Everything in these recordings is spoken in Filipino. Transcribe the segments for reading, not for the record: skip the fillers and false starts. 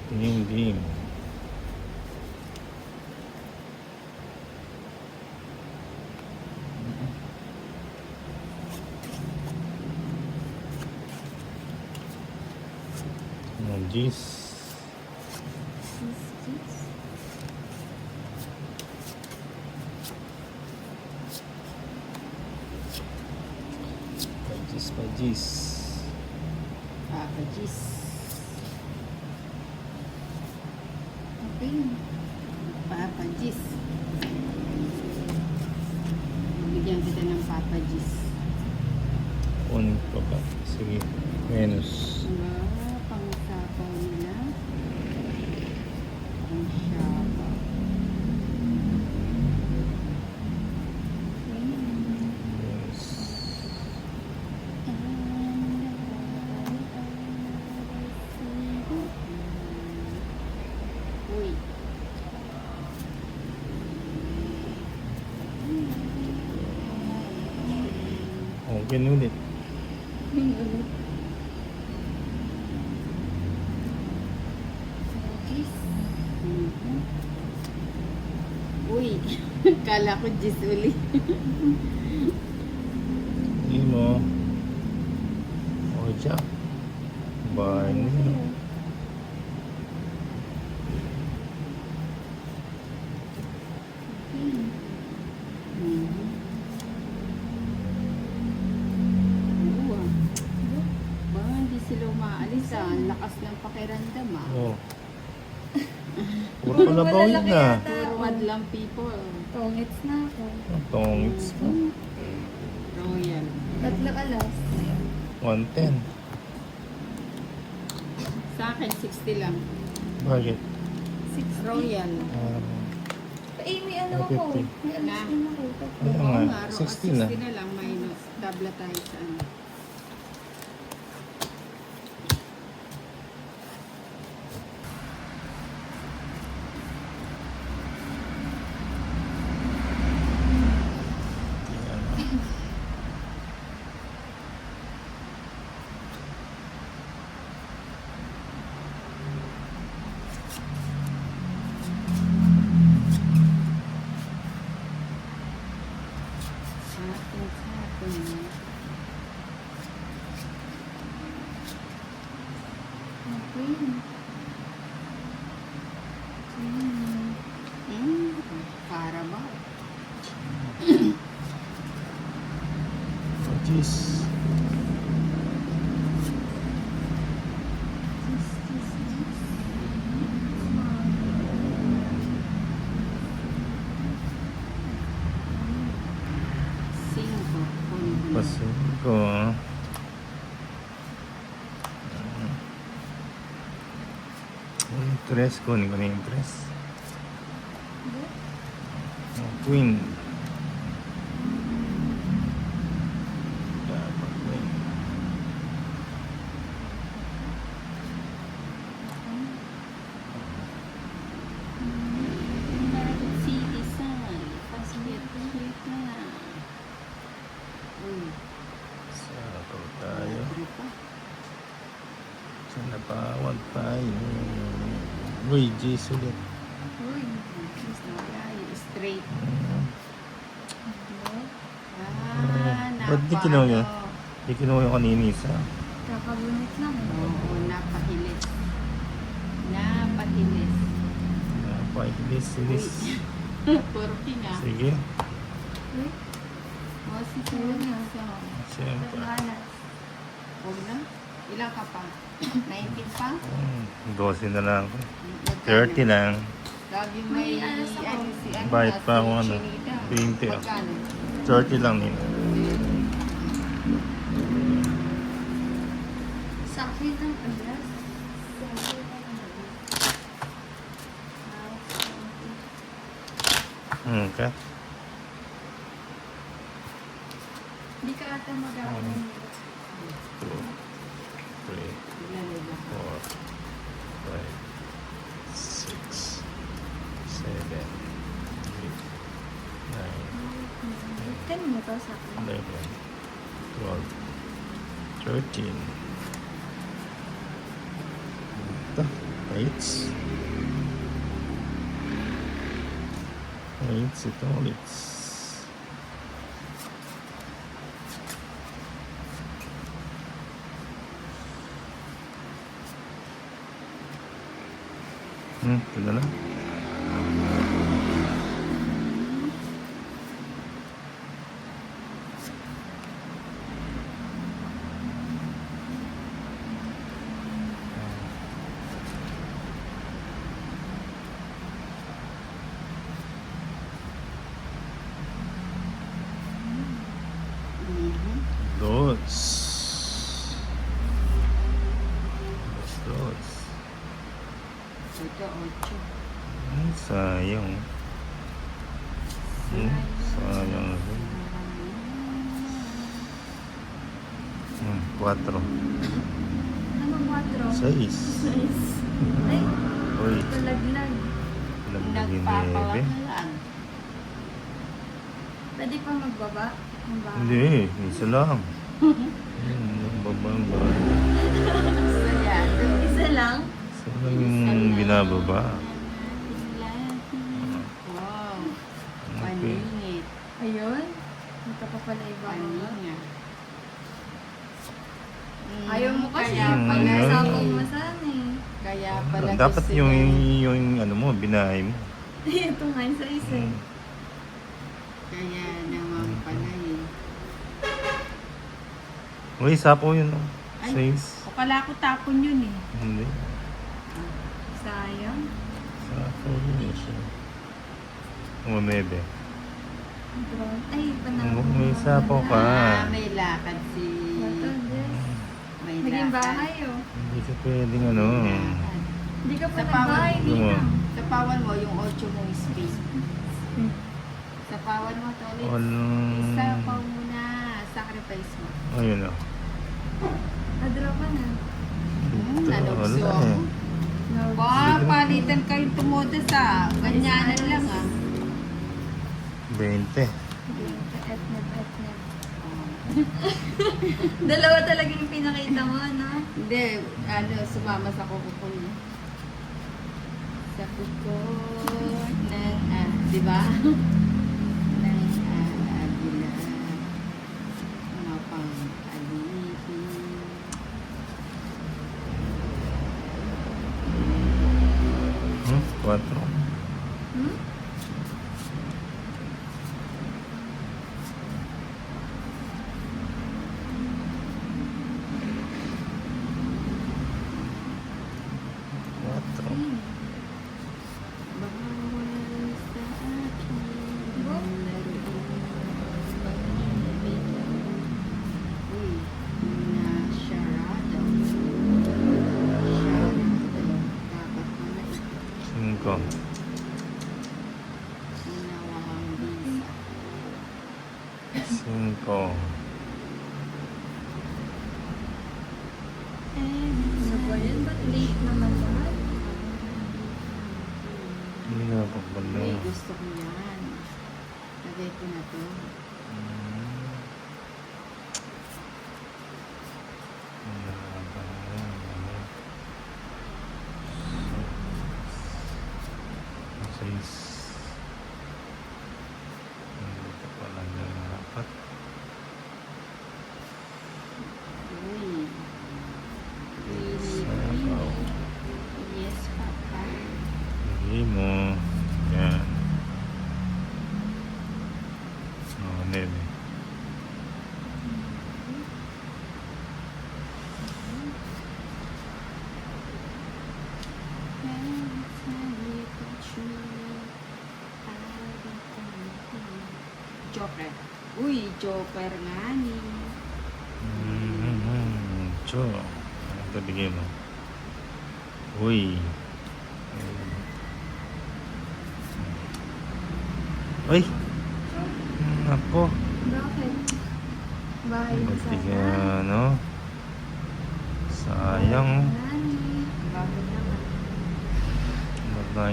Dim. Jis. Pajis. Pajis. Okay. Papajis. Bigyan kita ng papajis. Kunin ko ba? Sige. Venus. Pang-sapaw nila. Pang-sapaw. Venus. Uy. Open ulit. Yung ulit. Jis. Uy. Kala ko jis uli. Hindi mo. Ocha. Barney. Hindi sila umaalis ah. Ang lakas ng pakiramdam ah. Oh. Puro kalabaw yun ah. Puro madlang people. Tongits na ako. Ang tongits pa. Royal. Tatlo alas. 110. Sa akin, 60 lang. Bakit? 60. Royal. Eh, may ano ako. 50. May alas din ako. Ayun Oo nga, nga, 60 na. 60 na lang minus. Tabla tayo sa ano. Sa atin. Okay. Para ba? Pajis. Cinco. Pasin ko. Tres. Kunin ko na yung tres. Queen. Dapat queen. City sun. Pasmit na. Uy. Sarapaw tayo. Libre pa. Sa napawag tayo. Uy, Jis ulit. Uy. Mas na tayo. Straight. Ba't di kinuha yun? Di kinuha yung kanina isa. Kakabunit lang. Oo, napahilis. Napahilis. Napailis-ilis. Puro na. Sige. Uy. O, si Puro na. Siyempre. Tatlo alas. Huwag na. Ilang ka pa? 19 pa? 12 na lang. Magkano? 30 lang. Lagi may May ano sa ano, si ano Bayad na, pa si ako, ano, Chinita. 20 ah. Magkano? 30 lang nila. Sa akin ang alas. Sa akin ang alas. Okay. Hindi ka ata mag-aaral. 2, 3, Ilan nila? 4, 5, 6, 7, 8, 9, 10 mo to sa akin. 11, 12, 13. Ito. Lights. Lights, ito lights. Ito na lang. Dots. Dots. Ito, 8. Sayang. Sayang. 4. Anong 4? 6. Ay, Uy, talaglag. laglagin Nagpapawak nebe. lang. Pwede pa magbaba? Ang bahay? Hindi, isa lang. Babang ba? So, yan. Isa lang? Isa lang yung binababa. Wow. Okay. Paninit. Ayun. Ito pa pala ibaba. Paninga. Ayaw mo kasi Kaya Mm, pala, yun. pag-usapang mo sana eh. kaya pala Dapat gusto yung, niya. yung ano mo, binahay mo. Ito nga isa isa eh. Kaya naman pala yun. Uy, sapo yun. Ay. 6. O kala ko tapon yun eh. Hindi. Sayang. Sapo yun siya. 9. Ay, panahon. May sapo ka. May lakad si... Ito, Diyos. May Naging lakad. bahay oh. Hindi ka pwedeng ano. May lakad. Hindi ka pa Sa nagbahay, pawad mo. Ninang. Sa pawan mo, yung 8 mong space. Sa pawan mo, Tolits. Walang... Isa pa muna. Sacrifice mo. Ayun o. Nadra pa na. Nalugso wala ako. eh. No. Ba, palitan kayong tumoda sa ganyanan lang ah. 20. Etneb. Dalawa talaga yung pinakita mo, no? Hindi, sumama sa kuko niya. Sa kuko ng, di ba? ng agila. Mga pang alipin. 4. Hmm? Bawal sa akin. Uy, na-sharado. Sharado. Dapat pala 5. inawang bisa. 5. Ano ba yun? Ba't late naman lahat? Hindi na pagpala. Uy, gusto ko yan. Lagay ko na to. Uy. Sabaw. Yes, Papa. Hindi mo. Yan. 9. Joker. Uy, Joker nga ni. Cho. Ito bigay mo. Uy. Uy. Ako. Bakit? Bahay mo Ba't di ka, sana. ano? Sayang. Nani. Bakit naman? Ba't na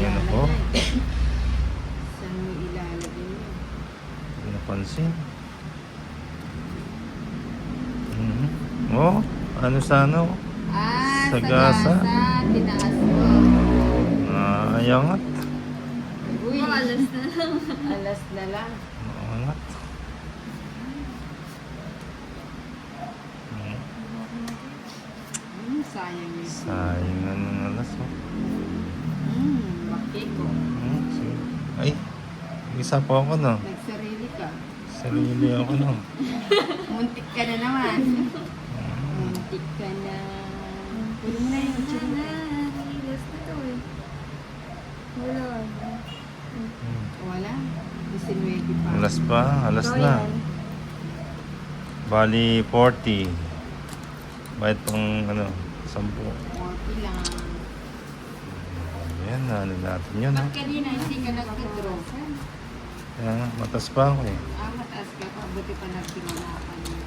ano ko? Saan mo ilalagay yun? Hindi napansin. Oh, ano sana? Oh? Sagasa. Tinaas mo. Nayangat. Uy, Mga alas na lang. alas na lang. Nayangat. Sayang yun. Sayang na ng alas. Oh. Bakit ko. Sige. Ay, isa pa ako no. Nagsarili ka. Sarili ako no. Muntik ka na naman. Muntik ka na. Pwede mo na yung Wala chili. na. Alas na to eh. Wala na. Wala. 19 pa. Alas pa, alas Ikaw na. yan. Bali 40. Bayad pang ano, 10. 40 lang. Ayan, ano natin yun. Ba't kanina hindi ka nag-withdraw? Kaya nga, matas pa ako eh. Mataas ka pa. Buti pa nagsimula ka niya.